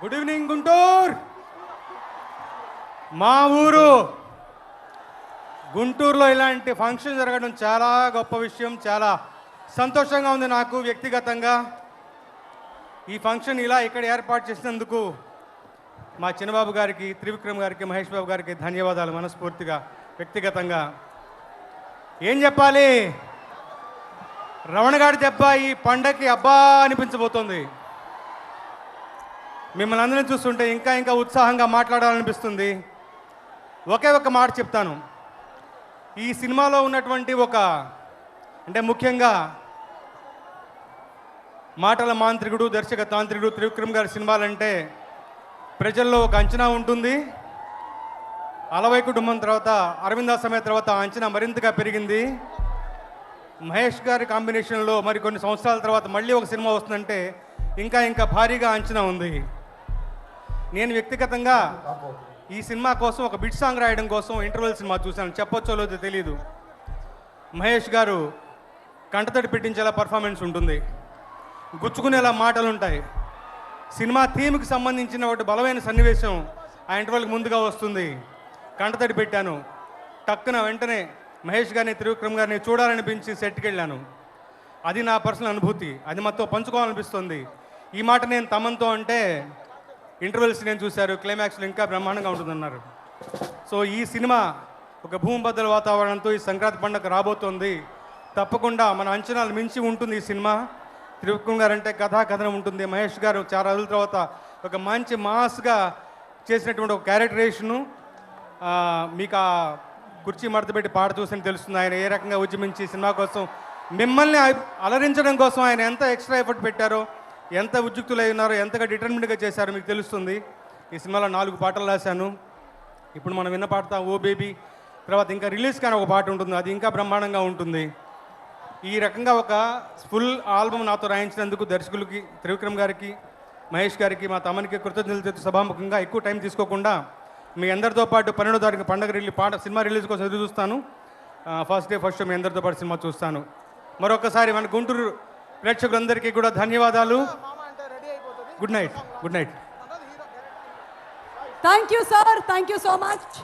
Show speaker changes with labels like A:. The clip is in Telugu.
A: Good evening Guntur. మా ఊరు గుంటూరులో ఇలాంటి ఫంక్షన్ జరగడం చాలా గొప్ప విషయం. చాలా సంతోషంగా ఉంది నాకు వ్యక్తిగతంగా. ఈ ఫంక్షన్ ఇలా ఇక్కడ ఏర్పాటు చేసినందుకు మా చిన్నబాబు గారికి, త్రివిక్రమ్ గారికి, మహేష్ బాబు గారికి ధన్యవాదాలు మనస్ఫూర్తిగా వ్యక్తిగతంగా. ఏం చెప్పాలి, రమణ గారి దెబ్బ ఈ పండగకి అబ్బా అనిపించబోతోంది. మిమ్మల్ని అందరినీ చూస్తుంటే ఇంకా ఇంకా ఉత్సాహంగా మాట్లాడాలనిపిస్తుంది. ఒకే ఒక మాట చెప్తాను. ఈ సినిమాలో ఉన్నటువంటి అంటే ముఖ్యంగా మాటల మాంత్రికుడు, దర్శక తాంత్రికుడు త్రివిక్రమ్ గారి సినిమాలంటే ప్రజల్లో ఒక అంచనా ఉంటుంది. అలవై కుటుంబం తర్వాత, అరవింద సమేత తర్వాత అంచనా మరింతగా పెరిగింది. మహేష్ గారి కాంబినేషన్లో మరి కొన్ని సంవత్సరాల తర్వాత మళ్ళీ ఒక సినిమా వస్తుందంటే ఇంకా ఇంకా భారీగా అంచనా ఉంది. నేను వ్యక్తిగతంగా ఈ సినిమా కోసం ఒక బిట్ సాంగ్ రాయడం కోసం ఇంటర్వెల్ సినిమా చూశాను. చెప్పొచ్చో లేదో తెలియదు. మహేష్ గారు కంటతడి పెట్టించేలా పర్ఫార్మెన్స్ ఉంటుంది, గుచ్చుకునేలా మాటలు ఉంటాయి. సినిమా థీమ్కి సంబంధించిన ఒకటి బలమైన సన్నివేశం ఆ ఇంటర్వెల్కి ముందుగా వస్తుంది. కంటతడి పెట్టాను. టక్కున వెంటనే మహేష్ గారిని, త్రివిక్రమ్ గారిని చూడాలనిపించి సెట్కి వెళ్ళాను. అది నా పర్సనల్ అనుభూతి. అది మాతో పంచుకోవాలనిపిస్తుంది. ఈ మాట నేను తమన్తో అంటే ఇంటర్వెల్స్ నేను చూశారు, క్లైమాక్స్లో ఇంకా బ్రహ్మాండంగా ఉంటుందన్నారు. సో ఈ సినిమా ఒక భూమిబద్దల వాతావరణంతో ఈ సంక్రాంతి పండుగ రాబోతోంది. తప్పకుండా మన అంచనాలు మించి ఉంటుంది ఈ సినిమా. త్రివిక్రమ్ గారు అంటే కథనం ఉంటుంది. మహేష్ గారు చాలా రోజుల తర్వాత ఒక మంచి మాస్గా చేసినటువంటి ఒక క్యారెక్టరేషను. మీకు ఆ కుర్చీ మడతపెట్టి పాట చూసి తెలుస్తుంది ఆయన ఏ రకంగా ఉద్యమించి సినిమా కోసం మిమ్మల్ని అలరించడం కోసం ఆయన ఎంత ఎక్స్ట్రా ఎఫర్ట్ పెట్టారో, ఎంత ఉద్యుక్తులై ఉన్నారో, ఎంతగా డిటర్మిన్డ్గా చేశారో మీకు తెలుస్తుంది. ఈ సినిమాలో 4 పాటలు రాశాను. ఇప్పుడు మనం విన్న పాట ఓ బేబీ, తర్వాత ఇంకా రిలీజ్ కానీ ఒక పాట ఉంటుంది, అది ఇంకా బ్రహ్మాండంగా ఉంటుంది. ఈ రకంగా ఒక ఫుల్ ఆల్బమ్ నాతో రాయించినందుకు దర్శకులకి, త్రివిక్రమ్ గారికి, మహేష్ గారికి, మా తమనికి కృతజ్ఞతలు చెప్తూ సభాముఖంగా ఎక్కువ టైం తీసుకోకుండా మీ అందరితో పాటు 12వ తారీఖు పండుగ సినిమా రిలీజ్ కోసం ఎదురు చూస్తాను. First day first show me అందరితో పాటు సినిమా చూస్తాను. మరొకసారి మన గుంటూరు ప్రేక్షకులందరికీ కూడా ధన్యవాదాలు. Good night. Good night.
B: Thank you sir, thank you so much.